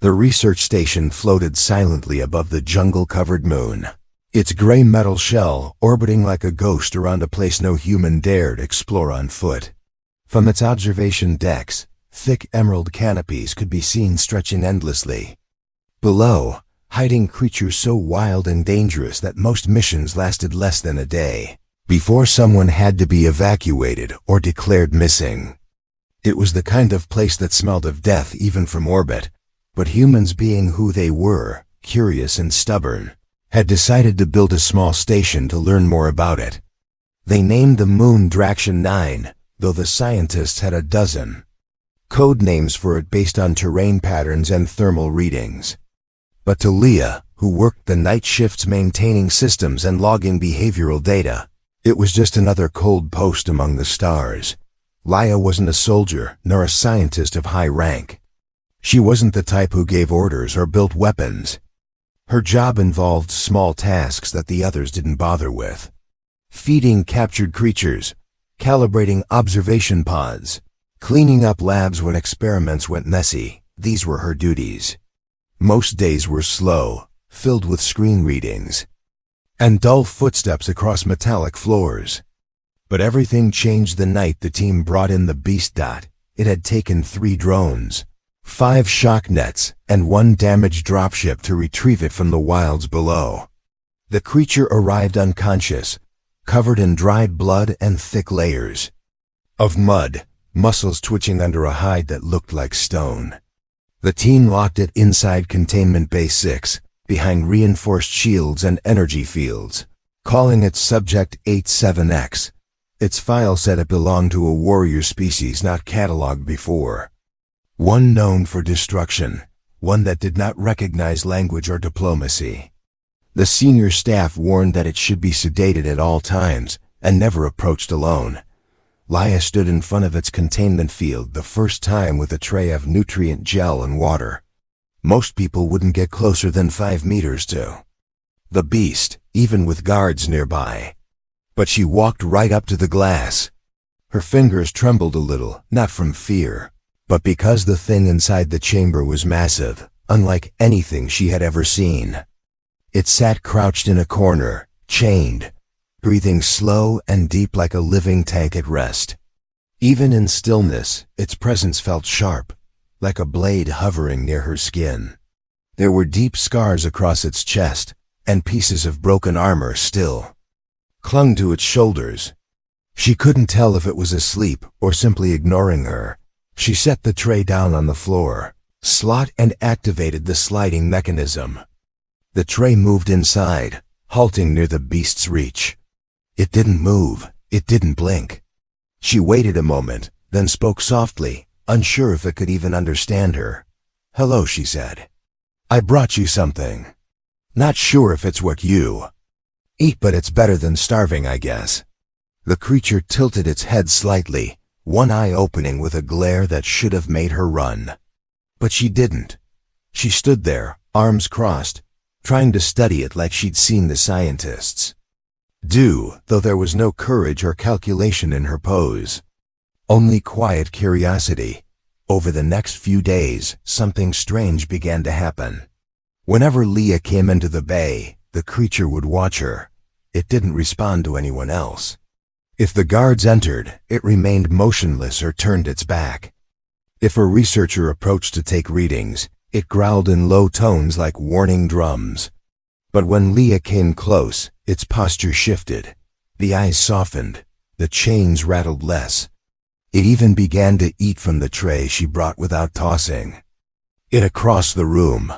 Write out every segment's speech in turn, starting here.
The research station floated silently above the jungle-covered moon, its gray metal shell orbiting like a ghost around a place no human dared explore on foot. From its observation decks, thick emerald canopies could be seen stretching endlessly. Below, hiding creatures so wild and dangerous that most missions lasted less than a day before someone had to be evacuated or declared missing. It was the kind of place that smelled of death even from orbit, but humans, being who they were, curious and stubborn, had decided to build a small station to learn more about it. They named the moon Draction 9, though the scientists had a dozen code names for it based on terrain patterns and thermal readings. But to Leah, who worked the night shifts maintaining systems and logging behavioral data, it was just another cold post among the stars. Leah wasn't a soldier, nor a scientist of high rank. She wasn't the type who gave orders or built weapons. Her job involved small tasks that the others didn't bother with. Feeding captured creatures, calibrating observation pods, cleaning up labs when experiments went messy. These were her duties. Most days were slow, filled with screen readings and dull footsteps across metallic floors. But everything changed the night the team brought in the beast. It had taken 3 drones, 5 shock nets, and 1 damaged dropship to retrieve it from the wilds below. The creature arrived unconscious, covered in dried blood and thick layers of mud, muscles twitching under a hide that looked like stone. The team locked it inside Containment Bay 6, behind reinforced shields and energy fields, calling it Subject 87X. Its file said it belonged to a warrior species not catalogued before. One known for destruction, one that did not recognize language or diplomacy. The senior staff warned that it should be sedated at all times and never approached alone. Leah stood in front of its containment field the first time with a tray of nutrient gel and water. Most people wouldn't get closer than 5 meters to the beast, even with guards nearby. But she walked right up to the glass. Her fingers trembled a little, not from fear, but because the thing inside the chamber was massive, unlike anything she had ever seen. It sat crouched in a corner, chained, breathing slow and deep like a living tank at rest. Even in stillness, its presence felt sharp, like a blade hovering near her skin. There were deep scars across its chest, and pieces of broken armor still clung to its shoulders. She couldn't tell if it was asleep or simply ignoring her. She set the tray down on the floor, slot and activated the sliding mechanism. The tray moved inside, halting near the beast's reach. It didn't move, it didn't blink. She waited a moment, then spoke softly, unsure if it could even understand her. "Hello," she said. "I brought you something. Not sure if it's what you eat, but it's better than starving, I guess." The creature tilted its head slightly, one eye opening with a glare that should have made her run. But she didn't. She stood there, arms crossed, trying to study it like she'd seen the scientists do, though there was no courage or calculation in her pose. Only quiet curiosity. Over the next few days, something strange began to happen. Whenever Leah came into the bay, the creature would watch her. It didn't respond to anyone else. If the guards entered, it remained motionless or turned its back. If a researcher approached to take readings, it growled in low tones like warning drums. But when Leah came close, its posture shifted. The eyes softened, the chains rattled less. It even began to eat from the tray she brought without tossing it across the room.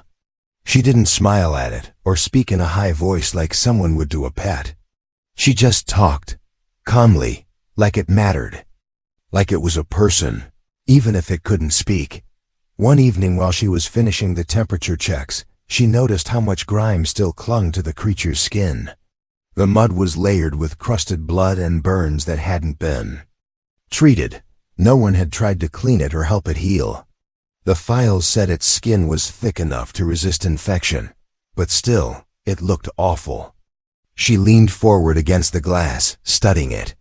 She didn't smile at it or speak in a high voice like someone would to a pet. She just talked, calmly, like it mattered, like it was a person, even if it couldn't speak. One evening while she was finishing the temperature checks, she noticed how much grime still clung to the creature's skin. The mud was layered with crusted blood and burns that hadn't been treated. No one had tried to clean it or help it heal. The files said its skin was thick enough to resist infection, but still, it looked awful. She leaned forward against the glass, studying it.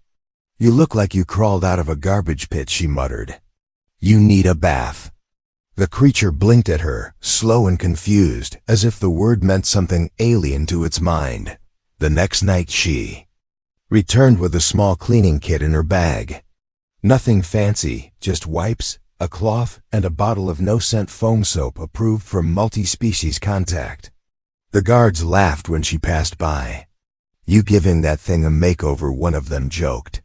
"You look like you crawled out of a garbage pit," she muttered. "You need a bath." The creature blinked at her, slow and confused, as if the word meant something alien to its mind. The next night she returned with a small cleaning kit in her bag. Nothing fancy, just wipes, a cloth, and a bottle of no-scent foam soap approved for multi-species contact. The guards laughed when she passed by. "You giving that thing a makeover?" one of them joked.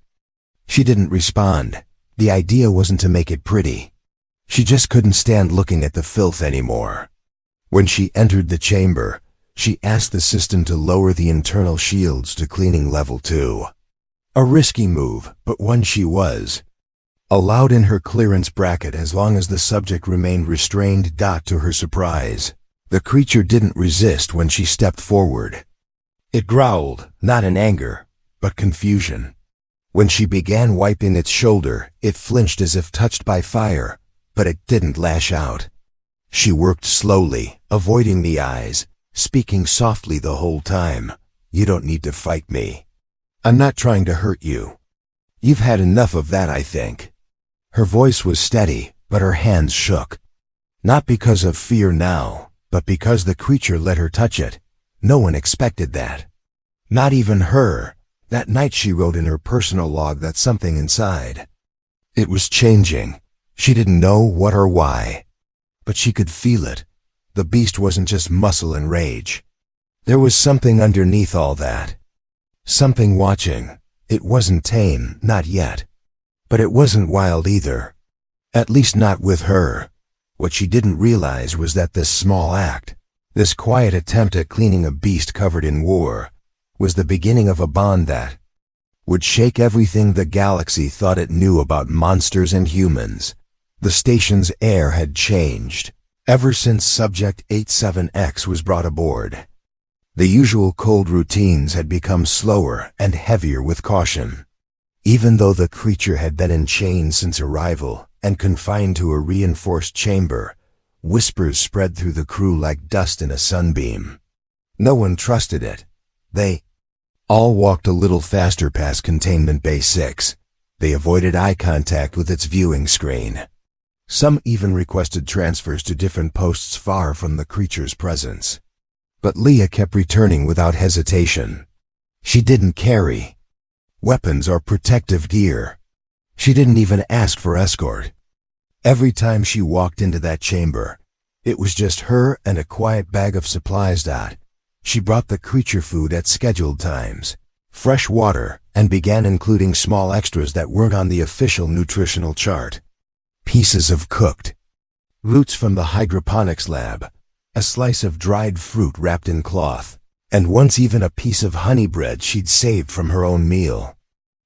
She didn't respond. The idea wasn't to make it pretty. She just couldn't stand looking at the filth anymore. When she entered the chamber, she asked the system to lower the internal shields to cleaning level 2. A risky move, but one she was allowed in her clearance bracket as long as the subject remained restrained. To her surprise, the creature didn't resist when she stepped forward. It growled, not in anger, but confusion. When she began wiping its shoulder, it flinched as if touched by fire, but it didn't lash out. She worked slowly, avoiding the eyes, speaking softly the whole time. "You don't need to fight me. I'm not trying to hurt you. You've had enough of that, I think." Her voice was steady, but her hands shook. Not because of fear now, but because the creature let her touch it. No one expected that. Not even her. That night she wrote in her personal log that something inside it was changing. She didn't know what or why, but she could feel it. The beast wasn't just muscle and rage. There was something underneath all that. Something watching. It wasn't tame, not yet. But it wasn't wild either. At least not with her. What she didn't realize was that this small act, this quiet attempt at cleaning a beast covered in war, was the beginning of a bond that would shake everything the galaxy thought it knew about monsters and humans. The station's air had changed ever since Subject 87X was brought aboard. The usual cold routines had become slower and heavier with caution. Even though the creature had been in chains since arrival and confined to a reinforced chamber, whispers spread through the crew like dust in a sunbeam. No one trusted it. They all walked a little faster past Containment Bay 6. They avoided eye contact with its viewing screen. Some even requested transfers to different posts far from the creature's presence. But Leah kept returning without hesitation. She didn't carry weapons or protective gear. She didn't even ask for escort. Every time she walked into that chamber, it was just her and a quiet bag of supplies. She brought the creature food at scheduled times, fresh water, and began including small extras that weren't on the official nutritional chart. Pieces of cooked roots from the hydroponics lab, a slice of dried fruit wrapped in cloth, and once even a piece of honey bread she'd saved from her own meal.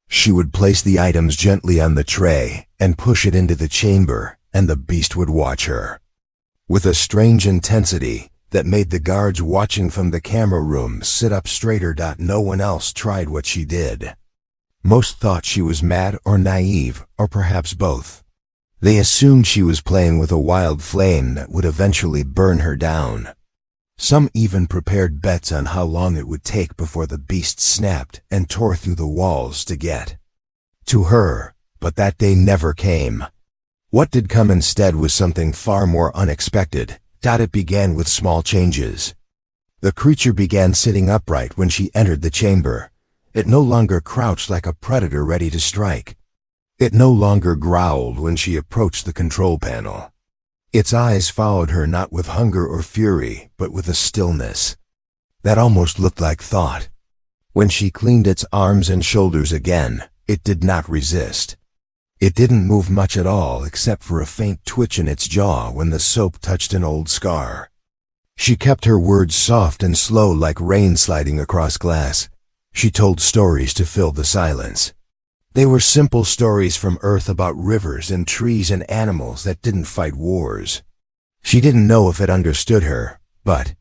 She would place the items gently on the tray and push it into the chamber, and the beast would watch her with a strange intensity that made the guards watching from the camera room sit up straighter. No one else tried what she did. Most thought she was mad or naive, or perhaps both. They assumed she was playing with a wild flame that would eventually burn her down. Some even prepared bets on how long it would take before the beast snapped and tore through the walls to get to her, but that day never came. What did come instead was something far more unexpected. It began with small changes. The creature began sitting upright when she entered the chamber. It no longer crouched like a predator ready to strike. It no longer growled when she approached the control panel. Its eyes followed her not with hunger or fury, but with a stillness that almost looked like thought. When she cleaned its arms and shoulders again, it did not resist. It didn't move much at all except for a faint twitch in its jaw when the soap touched an old scar. She kept her words soft and slow like rain sliding across glass. She told stories to fill the silence. They were simple stories from Earth about rivers and trees and animals that didn't fight wars. She didn't know if it understood her, but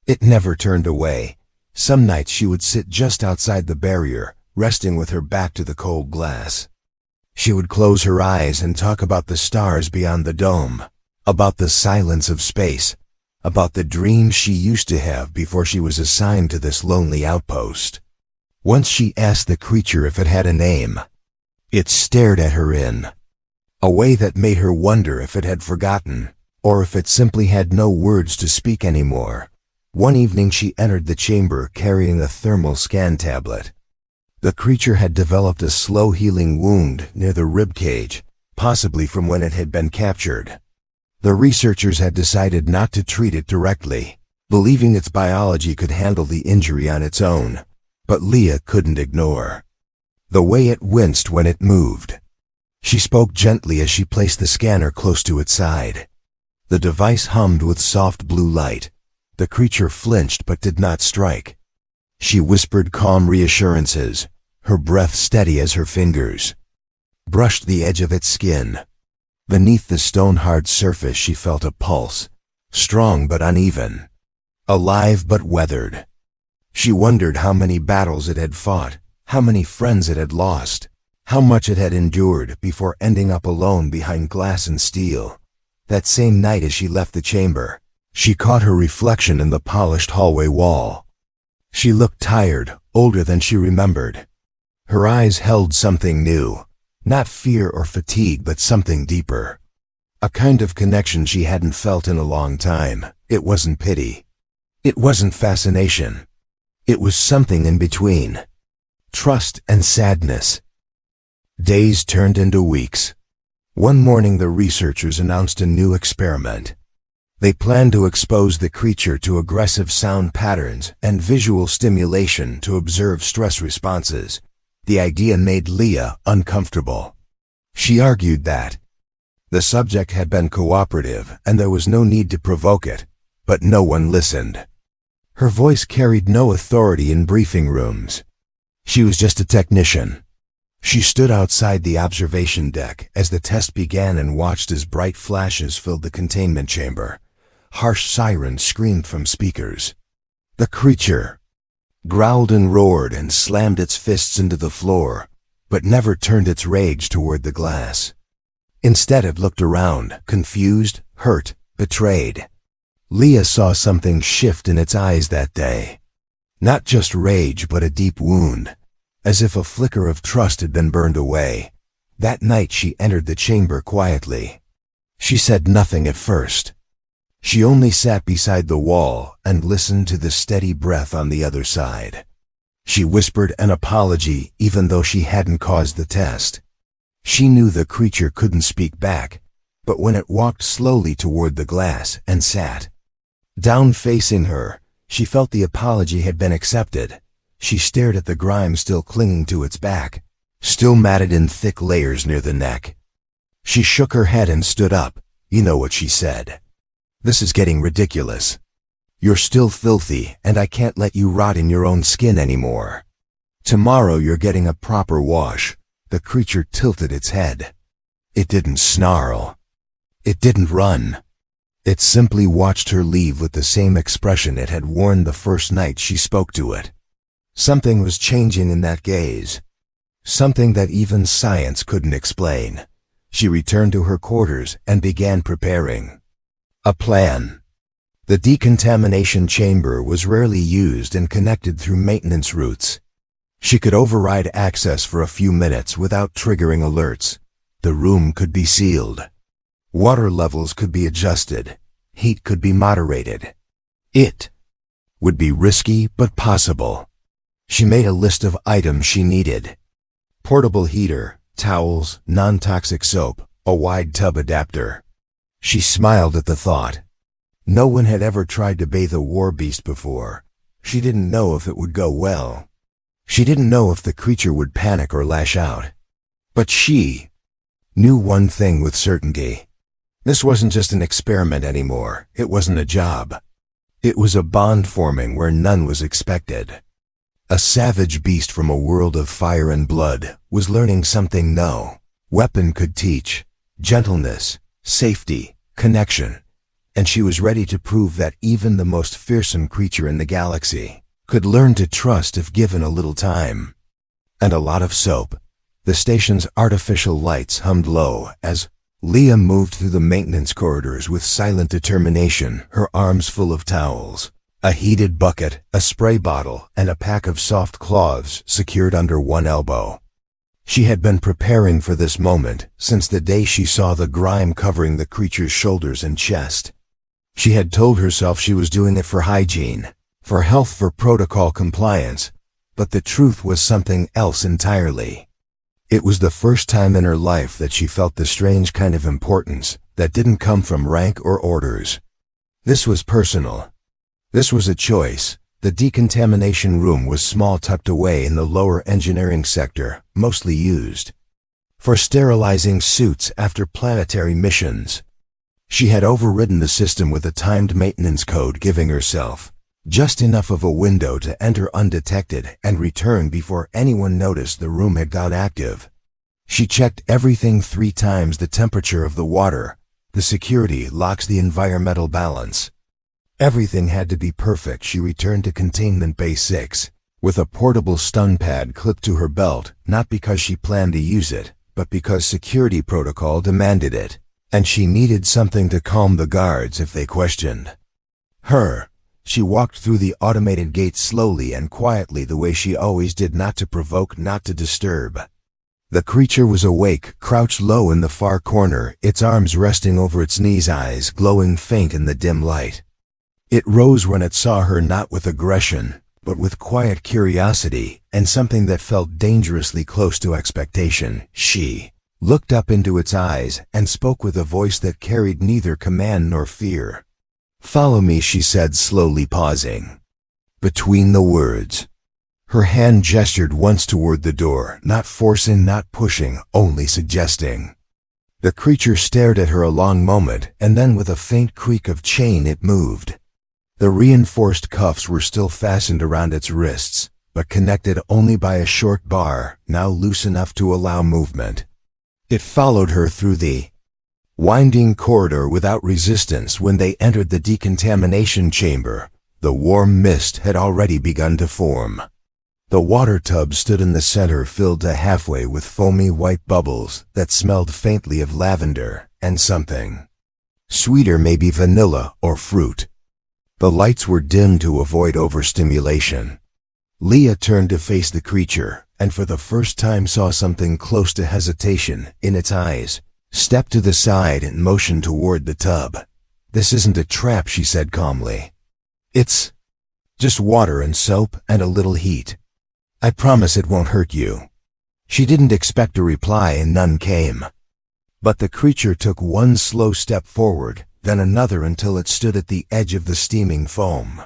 it never turned away. Some nights she would sit just outside the barrier, resting with her back to the cold glass. She would close her eyes and talk about the stars beyond the dome, about the silence of space, about the dreams she used to have before she was assigned to this lonely outpost. Once she asked the creature if it had a name. It stared at her in a way that made her wonder if it had forgotten, or if it simply had no words to speak anymore. One evening she entered the chamber carrying a thermal scan tablet. The creature had developed a slow healing wound near the rib cage, possibly from when it had been captured. The researchers had decided not to treat it directly, believing its biology could handle the injury on its own, but Leah couldn't ignore the way it winced when it moved. She spoke gently as she placed the scanner close to its side. The device hummed with soft blue light. The creature flinched but did not strike. She whispered calm reassurances, her breath steady as her fingers brushed the edge of its skin. Beneath the stone-hard surface she felt a pulse, strong but uneven, alive but weathered. She wondered how many battles it had fought, how many friends it had lost, how much it had endured before ending up alone behind glass and steel. That same night as she left the chamber, she caught her reflection in the polished hallway wall. She looked tired, older than she remembered. Her eyes held something new, not fear or fatigue but something deeper. A kind of connection she hadn't felt in a long time. It wasn't pity. It wasn't fascination. It was something in between. Trust and sadness. Days turned into weeks. One morning the researchers announced a new experiment. They planned to expose the creature to aggressive sound patterns and visual stimulation to observe stress responses. The idea made Leah uncomfortable. She argued that the subject had been cooperative and there was no need to provoke it, but no one listened. Her voice carried no authority in briefing rooms. She was just a technician. She stood outside the observation deck as the test began and watched as bright flashes filled the containment chamber. Harsh sirens screamed from speakers. The creature growled and roared and slammed its fists into the floor, but never turned its rage toward the glass. Instead it looked around, confused, hurt, betrayed. Leah saw something shift in its eyes that day. Not just rage but a deep wound, as if a flicker of trust had been burned away. That night she entered the chamber quietly. She said nothing at first. She only sat beside the wall and listened to the steady breath on the other side. She whispered an apology even though she hadn't caused the test. She knew the creature couldn't speak back, but when it walked slowly toward the glass and sat down facing her, she felt the apology had been accepted. She stared at the grime still clinging to its back, still matted in thick layers near the neck. She shook her head and stood up. You know what she said. This is getting ridiculous. You're still filthy, and I can't let you rot in your own skin anymore. Tomorrow you're getting a proper wash. The creature tilted its head. It didn't snarl. It didn't run. It simply watched her leave with the same expression it had worn the first night she spoke to it. Something was changing in that gaze. Something that even science couldn't explain. She returned to her quarters and began preparing a plan. The decontamination chamber was rarely used and connected through maintenance routes. She could override access for a few minutes without triggering alerts. The room could be sealed. Water levels could be adjusted. Heat could be moderated. It would be risky but possible. She made a list of items she needed. Portable heater, towels, non-toxic soap, a wide tub adapter. She smiled at the thought. No one had ever tried to bathe a war beast before. She didn't know if it would go well. She didn't know if the creature would panic or lash out. But she knew one thing with certainty. This wasn't just an experiment anymore. It wasn't a job. It was a bond forming where none was expected. A savage beast from a world of fire and blood was learning something no weapon could teach: gentleness, safety, connection. And she was ready to prove that even the most fearsome creature in the galaxy could learn to trust if given a little time. And a lot of soap. The station's artificial lights hummed low as Leah moved through the maintenance corridors with silent determination, her arms full of towels, a heated bucket, a spray bottle, and a pack of soft cloths secured under one elbow. She had been preparing for this moment since the day she saw the grime covering the creature's shoulders and chest. She had told herself she was doing it for hygiene, for health, for protocol compliance, but the truth was something else entirely. It was the first time in her life that she felt the strange kind of importance that didn't come from rank or orders. This was personal. This was a choice. The decontamination room was small, tucked away in the lower engineering sector, mostly used for sterilizing suits after planetary missions. She had overridden the system with a timed maintenance code, giving herself just enough of a window to enter undetected and return before anyone noticed the room had gone active. She checked everything 3 times: the temperature of the water, the security locks, the environmental balance. Everything had to be perfect. She returned to Containment Bay 6 with a portable stun pad clipped to her belt, not because she planned to use it, but because security protocol demanded it, and she needed something to calm the guards if they questioned her. She walked through the automated gate slowly and quietly, the way she always did, not to provoke, not to disturb. The creature was awake, crouched low in the far corner, its arms resting over its knees, eyes glowing faint in the dim light. It rose when it saw her, not with aggression, but with quiet curiosity and something that felt dangerously close to expectation. She looked up into its eyes and spoke with a voice that carried neither command nor fear. "Follow me," she said, slowly, pausing between the words. Her hand gestured once toward the door, not forcing, not pushing, only suggesting. The creature stared at her a long moment, and then with a faint creak of chain it moved. The reinforced cuffs were still fastened around its wrists, but connected only by a short bar, now loose enough to allow movement. It followed her through the winding corridor without resistance. When they entered the decontamination chamber, the warm mist had already begun to form. The water tub stood in the center, filled to halfway with foamy white bubbles that smelled faintly of lavender and something sweeter, maybe vanilla or fruit. The lights were dimmed to avoid overstimulation. Leah turned to face the creature, and for the first time saw something close to hesitation in its eyes. Stepped to the side and motioned toward the tub. "This isn't a trap," she said calmly. "It's just water and soap and a little heat. I promise it won't hurt you." She didn't expect a reply, and none came. But the creature took one slow step forward, then another, until it stood at the edge of the steaming foam.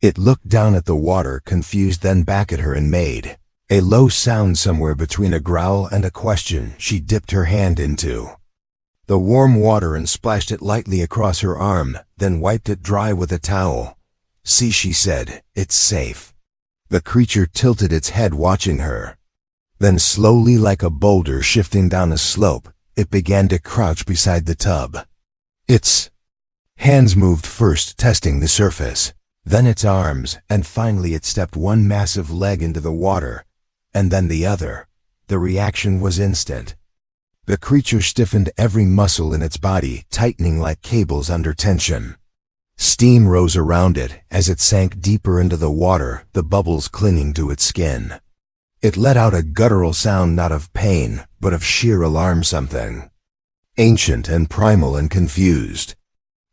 It looked down at the water, confused, then back at her, and made a low sound somewhere between a growl and a question. She dipped her hand into the warm water and splashed it lightly across her arm, then wiped it dry with a towel. "See," she said, "it's safe." The creature tilted its head, watching her. Then slowly, like a boulder shifting down a slope, it began to crouch beside the tub. Its hands moved, first testing the surface, then its arms, and finally it stepped one massive leg into the water, and then the other. The reaction was instant. The creature stiffened, every muscle in its body tightening like cables under tension. Steam rose around it as it sank deeper into the water, the bubbles clinging to its skin. It let out a guttural sound, not of pain, but of sheer alarm, something ancient and primal and confused.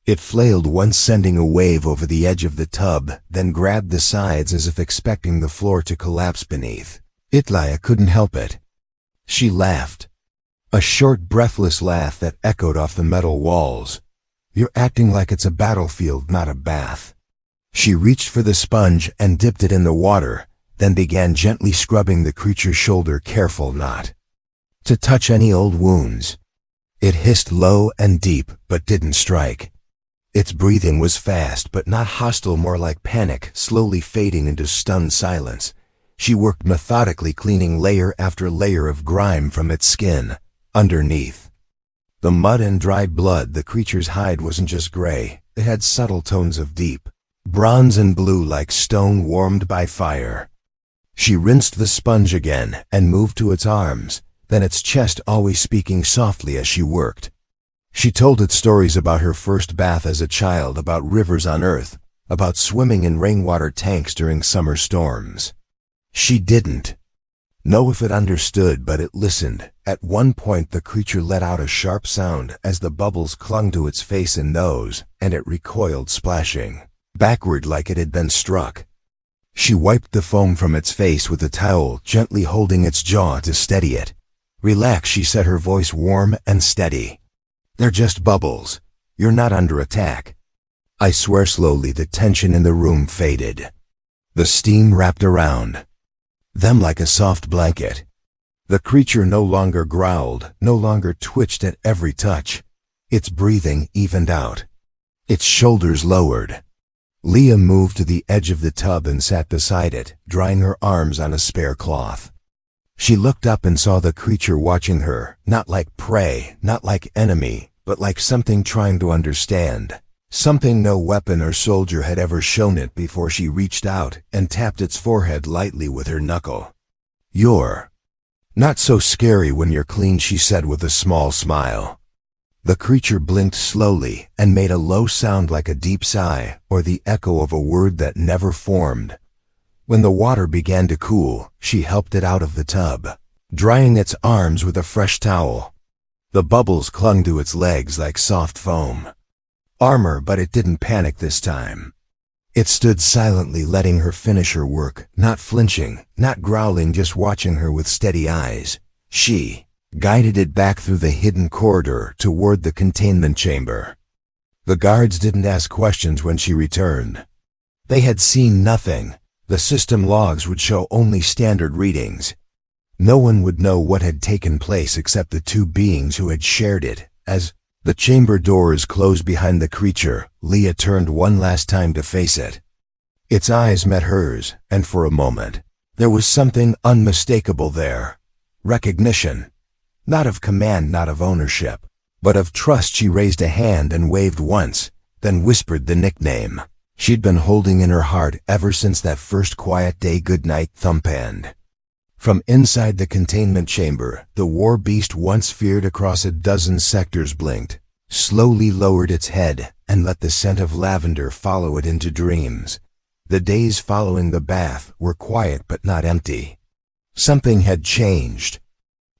It flailed once, sending a wave over the edge of the tub, then grabbed the sides as if expecting the floor to collapse beneath. Leah couldn't help it. She laughed. A short, breathless laugh that echoed off the metal walls. "You're acting like it's a battlefield, not a bath." She reached for the sponge and dipped it in the water, then began gently scrubbing the creature's shoulder, careful not to touch any old wounds. It hissed low and deep, but didn't strike. Its breathing was fast, but not hostile, more like panic, slowly fading into stunned silence. She worked methodically, cleaning layer after layer of grime from its skin. Underneath the mud and dried blood, the creature's hide wasn't just gray. It had subtle tones of deep bronze and blue, like stone warmed by fire. She rinsed the sponge again and moved to its arms, then its chest, always speaking softly as she worked. She told it stories about her first bath as a child, about rivers on Earth, about swimming in rainwater tanks during summer storms. She didn't know if it understood, but it listened. At one point the creature let out a sharp sound as the bubbles clung to its face and nose, and it recoiled, splashing backward like it had been struck. She wiped the foam from its face with a towel, gently holding its jaw to steady it. "Relax," she said, her voice warm and steady. "They're just bubbles. You're not under attack." I swear. Slowly the tension in the room faded. The steam wrapped around them like a soft blanket. The creature no longer growled, no longer twitched at every touch. Its breathing evened out. Its shoulders lowered. Leah moved to the edge of the tub and sat beside it, drying her arms on a spare cloth. She looked up and saw the creature watching her, not like prey, not like enemy, but like something trying to understand. Something no weapon or soldier had ever shown it before. She reached out and tapped its forehead lightly with her knuckle. "You're not so scary when you're clean," she said with a small smile. The creature blinked slowly and made a low sound like a deep sigh or the echo of a word that never formed. When the water began to cool, she helped it out of the tub, drying its arms with a fresh towel. The bubbles clung to its legs like soft foam. Armor, but it didn't panic this time. It stood silently, letting her finish her work, not flinching, not growling, just watching her with steady eyes. She guided it back through the hidden corridor toward the containment chamber. The guards didn't ask questions when she returned. They had seen nothing. The system logs would show only standard readings. No one would know what had taken place except the two beings who had shared it. As the chamber doors closed behind the creature, Leah turned one last time to face it. Its eyes met hers, and for a moment, there was something unmistakable there. Recognition. Not of command, not of ownership, but of trust. She raised a hand and waved once, then whispered the nickname she'd been holding in her heart ever since that first quiet day. "Goodnight, Thumbhand." From inside the containment chamber, the war beast once feared across a dozen sectors blinked, slowly lowered its head, and let the scent of lavender follow it into dreams. The days following the bath were quiet but not empty. Something had changed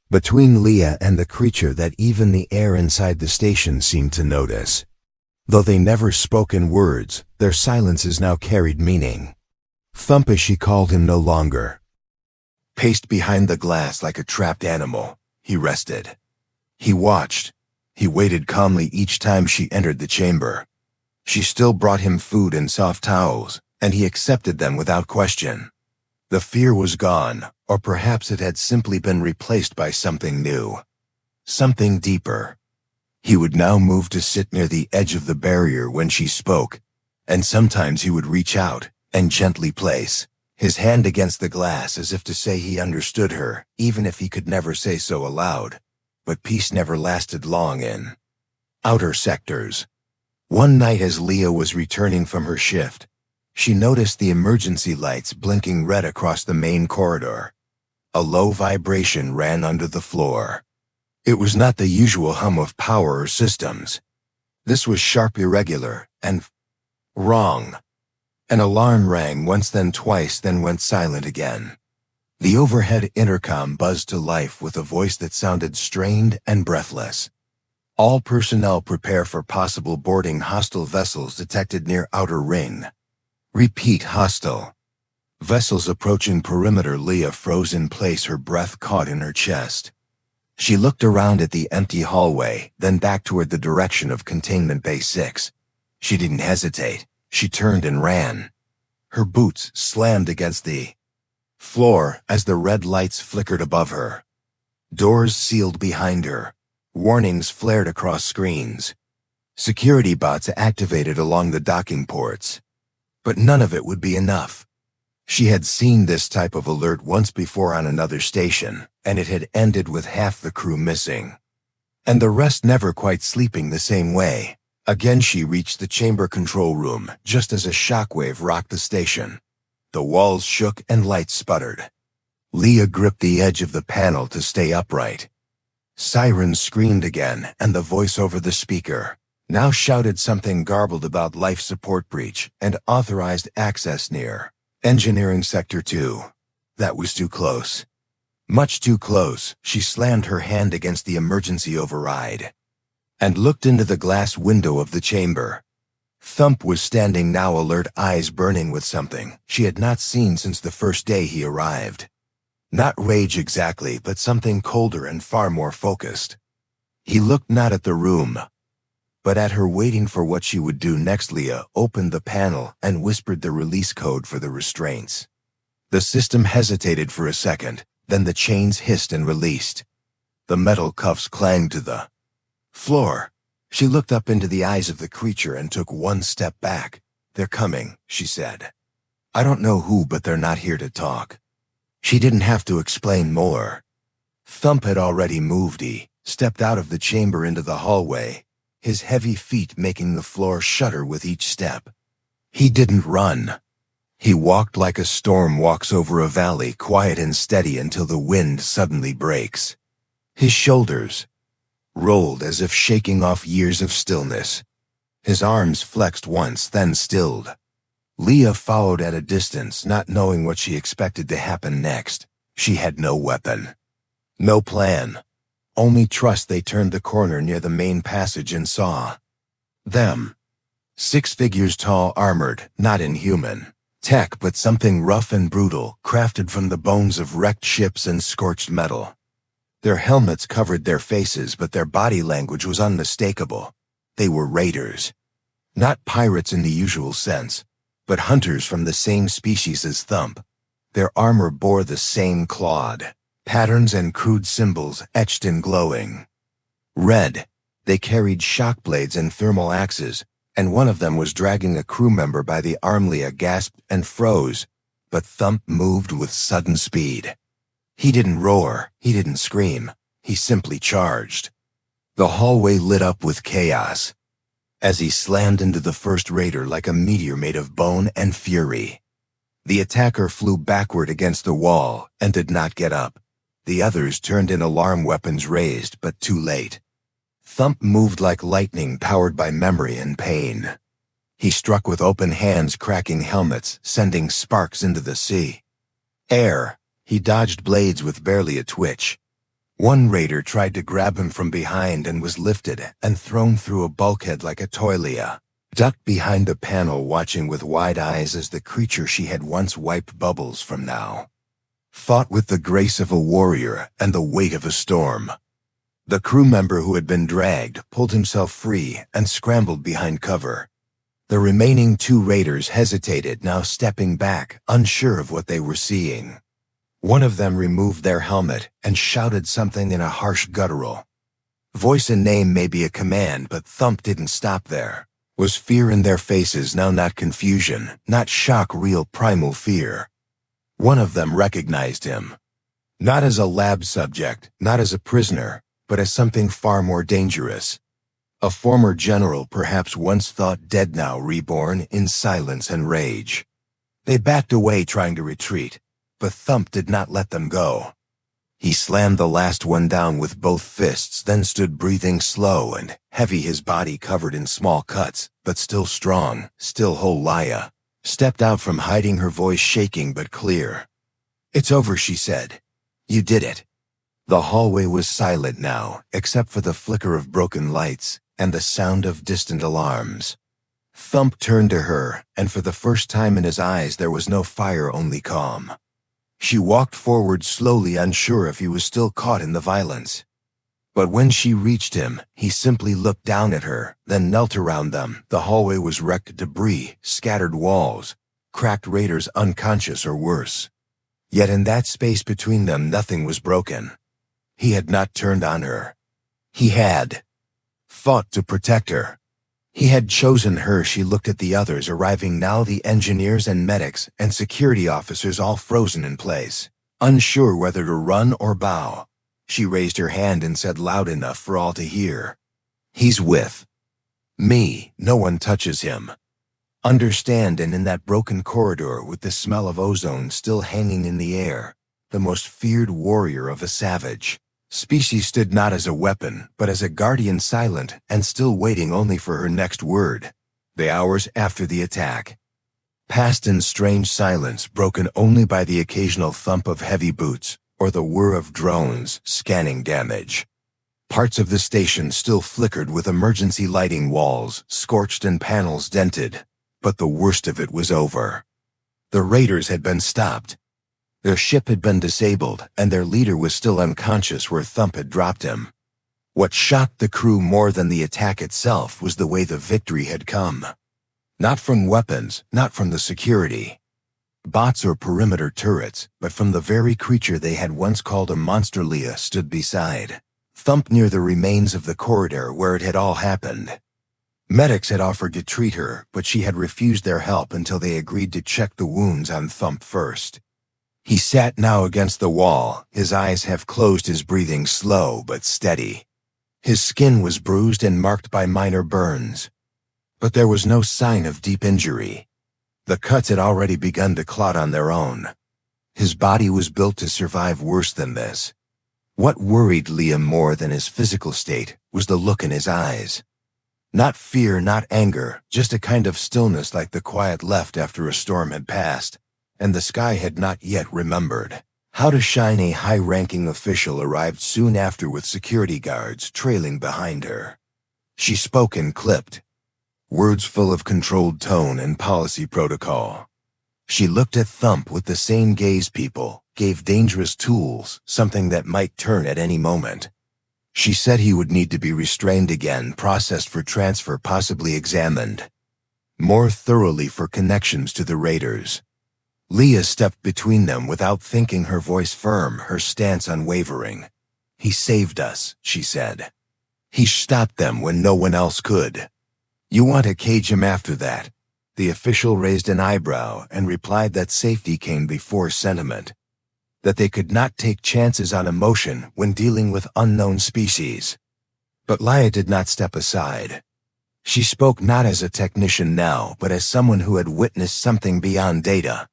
between Leah and the creature that even the air inside the station seemed to notice. Though they never spoke in words, their silences now carried meaning. Thumpa, she called him no longer. Paced behind the glass like a trapped animal, he rested. He watched. He waited calmly each time she entered the chamber. She still brought him food and soft towels, and he accepted them without question. The fear was gone, or perhaps it had simply been replaced by something new. Something deeper. He would now move to sit near the edge of the barrier when she spoke, and sometimes he would reach out and gently place his hand against the glass as if to say he understood her, even if he could never say so aloud. But peace never lasted long in outer sectors. One night as Leah was returning from her shift, she noticed the emergency lights blinking red across the main corridor. A low vibration ran under the floor. It was not the usual hum of power or systems. This was sharp, irregular, and wrong. An alarm rang once, then twice, then went silent again. The overhead intercom buzzed to life with a voice that sounded strained and breathless. "All personnel prepare for possible boarding. Hostile vessels detected near outer ring. Repeat, hostile vessels approaching perimeter." Leah froze in place, her breath caught in her chest. She looked around at the empty hallway, then back toward the direction of Containment Bay 6. She didn't hesitate. She turned and ran. Her boots slammed against the floor as the red lights flickered above her. Doors sealed behind her. Warnings flared across screens. Security bots activated along the docking ports. But none of it would be enough. She had seen this type of alert once before on another station, and it had ended with half the crew missing, and the rest never quite sleeping the same way. Again she reached the chamber control room, just as a shockwave rocked the station. The walls shook and lights sputtered. Leah gripped the edge of the panel to stay upright. Sirens screamed again, and the voice over the speaker now shouted something garbled about life support breach and authorized access near Engineering Sector 2. That was too close. Much too close, she slammed her hand against the emergency override and looked into the glass window of the chamber. Thump was standing now, alert, eyes burning with something she had not seen since the first day he arrived. Not rage exactly, but something colder and far more focused. He looked not at the room, but at her, waiting for what she would do next. Leah opened the panel and whispered the release code for the restraints. The system hesitated for a second, then the chains hissed and released. The metal cuffs clanged to the floor. She looked up into the eyes of the creature and took one step back. "They're coming," she said. "I don't know who, but they're not here to talk." She didn't have to explain more. Thump had already moved. He stepped out of the chamber into the hallway, his heavy feet making the floor shudder with each step. He didn't run. He walked like a storm walks over a valley, quiet and steady until the wind suddenly breaks. His shoulders rolled as if shaking off years of stillness. His arms flexed once, then stilled. Leah followed at a distance, not knowing what she expected to happen next. She had no weapon, no plan, only trust. They turned the corner near the main passage and saw them. 6 figures tall, armored, not in human tech, but something rough and brutal, crafted from the bones of wrecked ships and scorched metal. Their helmets covered their faces, but their body language was unmistakable. They were raiders. Not pirates in the usual sense, but hunters from the same species as Thump. Their armor bore the same clawed patterns and crude symbols etched in glowing red. They carried shock blades and thermal axes, and one of them was dragging a crew member by the arm. Leah gasped and froze, but Thump moved with sudden speed. He didn't roar, he didn't scream, he simply charged. The hallway lit up with chaos as he slammed into the first raider like a meteor made of bone and fury. The attacker flew backward against the wall and did not get up. The others turned in, alarm weapons raised, but too late. Thump moved like lightning, powered by memory and pain. He struck with open hands, cracking helmets, sending sparks into the sea. Air. He dodged blades with barely a twitch. One raider tried to grab him from behind and was lifted and thrown through a bulkhead like a toy. Leah ducked behind a panel, watching with wide eyes as the creature she had once wiped bubbles from now fought with the grace of a warrior and the weight of a storm. The crew member who had been dragged pulled himself free and scrambled behind cover. The remaining 2 raiders hesitated, now stepping back, unsure of what they were seeing. One of them removed their helmet and shouted something in a harsh guttural voice. A name, maybe a command, but Thump didn't stop there. Was fear in their faces now, not confusion, not shock, real primal fear. One of them recognized him. Not as a lab subject, not as a prisoner, but as something far more dangerous. A former general, perhaps once thought dead, now reborn in silence and rage. They backed away, trying to retreat, but Thump did not let them go. He slammed the last one down with both fists, then stood breathing slow and heavy, his body covered in small cuts, but still strong, still whole. Leah stepped out from hiding, her voice shaking but clear. "It's over," she said. "You did it." The hallway was silent now, except for the flicker of broken lights and the sound of distant alarms. Thump turned to her, and for the first time in his eyes there was no fire, only calm. She walked forward slowly, unsure if he was still caught in the violence. But when she reached him, he simply looked down at her, then knelt around them. The hallway was wrecked debris, scattered walls, cracked raiders unconscious or worse. Yet in that space between them nothing was broken. He had not turned on her. He had fought to protect her. He had chosen her. She looked at the others arriving now, the engineers and medics and security officers, all frozen in place, unsure whether to run or bow. She raised her hand and said loud enough for all to hear, "He's with me. No one touches him. Understand?" And in that broken corridor, with the smell of ozone still hanging in the air, the most feared warrior of a savage species stood, not as a weapon, but as a guardian, silent and still, waiting only for her next word. The hours after the attack passed in strange silence, broken only by the occasional thump of heavy boots or the whir of drones scanning damage. Parts of the station still flickered with emergency lighting, walls scorched and panels dented, but the worst of it was over. The raiders had been stopped. Their ship had been disabled, and their leader was still unconscious where Thump had dropped him. What shocked the crew more than the attack itself was the way the victory had come. Not from weapons, not from the security, bots or perimeter turrets, but from the very creature they had once called a monster. Leah stood beside Thump near the remains of the corridor where it had all happened. Medics had offered to treat her, but she had refused their help until they agreed to check the wounds on Thump first. He sat now against the wall, his eyes half closed, his breathing slow but steady. His skin was bruised and marked by minor burns, but there was no sign of deep injury. The cuts had already begun to clot on their own. His body was built to survive worse than this. What worried Liam more than his physical state was the look in his eyes. Not fear, not anger, just a kind of stillness like the quiet left after a storm had passed, and the sky had not yet remembered how to shine. A high-ranking official arrived soon after with security guards trailing behind her. She spoke in clipped words full of controlled tone and policy protocol. She looked at Thump with the same gaze people gave dangerous tools, something that might turn at any moment. She said he would need to be restrained again, processed for transfer, possibly examined more thoroughly for connections to the raiders. Leah stepped between them without thinking, her voice firm, her stance unwavering. "He saved us," she said. "He stopped them when no one else could. You want to cage him after that?" The official raised an eyebrow and replied that safety came before sentiment, that they could not take chances on emotion when dealing with unknown species. But Leah did not step aside. She spoke not as a technician now, but as someone who had witnessed something beyond data.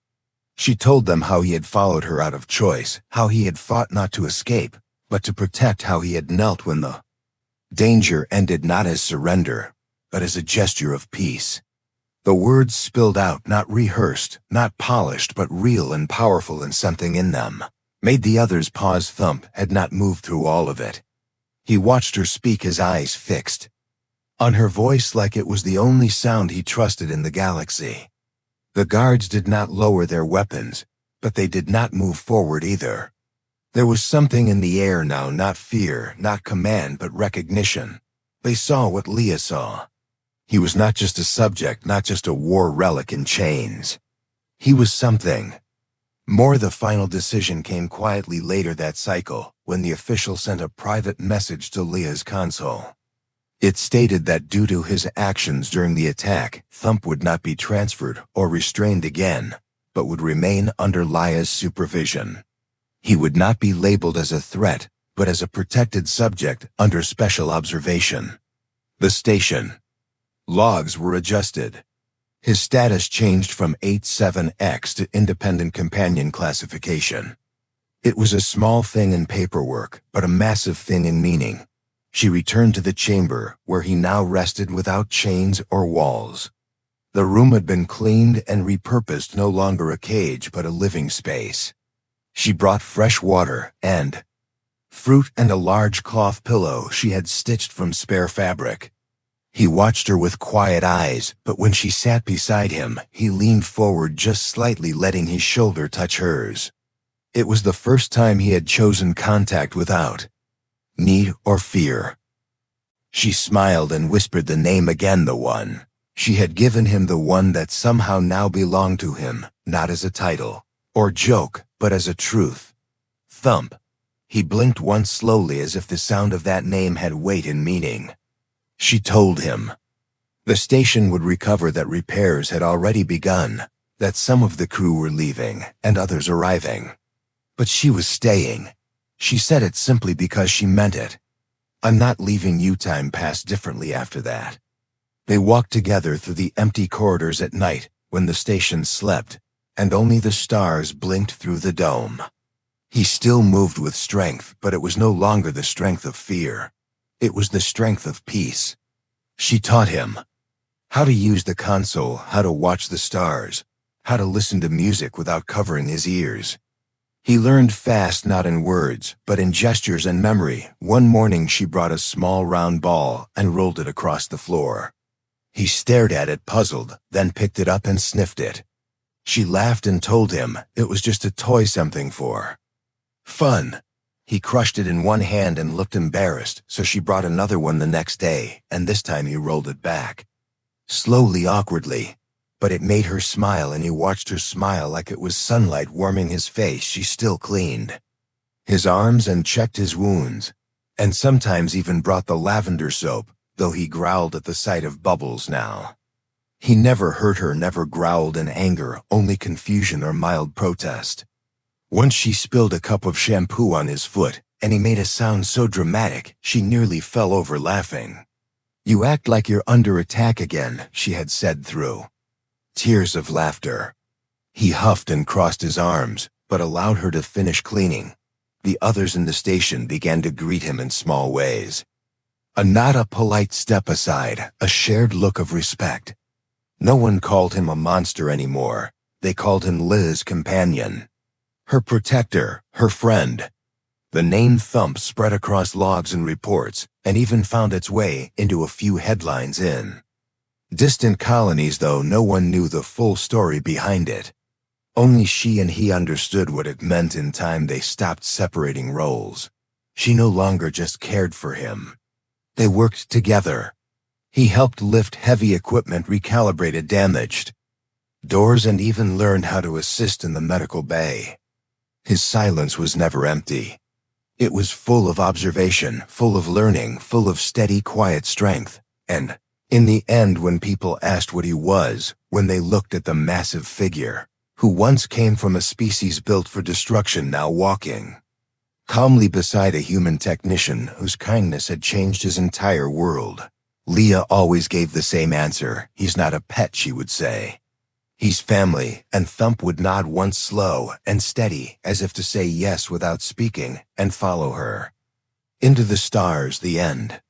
She told them how he had followed her out of choice, how he had fought not to escape, but to protect, how he had knelt when the danger ended, not as surrender, but as a gesture of peace. The words spilled out, not rehearsed, not polished, but real and powerful, and something in them made the others pause. Thump had not moved through all of it. He watched her speak, his eyes fixed on her voice like it was the only sound he trusted in the galaxy. The guards did not lower their weapons, but they did not move forward either. There was something in the air now, not fear, not command, but recognition. They saw what Leah saw. He was not just a subject, not just a war relic in chains. He was something more. The final decision came quietly later that cycle, when the official sent a private message to Leah's console. It stated that due to his actions during the attack, Thump would not be transferred or restrained again, but would remain under Leah's supervision. He would not be labeled as a threat, but as a protected subject under special observation. The station logs were adjusted. His status changed from 87X to Independent Companion classification. It was a small thing in paperwork, but a massive thing in meaning. She returned to the chamber, where he now rested without chains or walls. The room had been cleaned and repurposed, no longer a cage but a living space. She brought fresh water and fruit and a large cloth pillow she had stitched from spare fabric. He watched her with quiet eyes, but when she sat beside him, he leaned forward just slightly, letting his shoulder touch hers. It was the first time he had chosen contact without need or fear. She smiled and whispered the name again, the one she had given him, the one that somehow now belonged to him, not as a title or joke, but as a truth. Thump. He blinked once slowly, as if the sound of that name had weight and meaning. She told him the station would recover, that repairs had already begun, that some of the crew were leaving and others arriving. But she was staying. She said it simply because she meant it. "I'm not leaving you." Time passed differently after that. They walked together through the empty corridors at night, when the station slept, and only the stars blinked through the dome. He still moved with strength, but it was no longer the strength of fear. It was the strength of peace. She taught him how to use the console, how to watch the stars, how to listen to music without covering his ears. He learned fast, not in words, but in gestures and memory. One morning she brought a small round ball and rolled it across the floor. He stared at it, puzzled, then picked it up and sniffed it. She laughed and told him it was just a toy, something for fun. He crushed it in one hand and looked embarrassed, so she brought another one the next day, and this time he rolled it back. Slowly, awkwardly. But it made her smile, and he watched her smile like it was sunlight warming his face. She still cleaned his arms and checked his wounds, and sometimes even brought the lavender soap, though he growled at the sight of bubbles now. He never hurt her, never growled in anger, only confusion or mild protest. Once she spilled a cup of shampoo on his foot, and he made a sound so dramatic she nearly fell over laughing. "You act like you're under attack again," she had said through tears of laughter. He huffed and crossed his arms, but allowed her to finish cleaning. The others in the station began to greet him in small ways. A nod, a polite step aside, a shared look of respect. No one called him a monster anymore. They called him Liz, companion, her protector, her friend. The name Thump spread across logs and reports, and even found its way into a few headlines in distant colonies, though no one knew the full story behind it. Only she and he understood what it meant. In time they stopped separating roles. She no longer just cared for him. They worked together. He helped lift heavy equipment, recalibrated damaged doors, and even learned how to assist in the medical bay. His silence was never empty. It was full of observation, full of learning, full of steady, quiet strength. And in the end, when people asked what he was, when they looked at the massive figure, who once came from a species built for destruction, now walking calmly beside a human technician whose kindness had changed his entire world, Leah always gave the same answer. "He's not a pet," she would say. "He's family," and Thump would nod once, slow and steady, as if to say yes without speaking, and follow her into the stars. The end.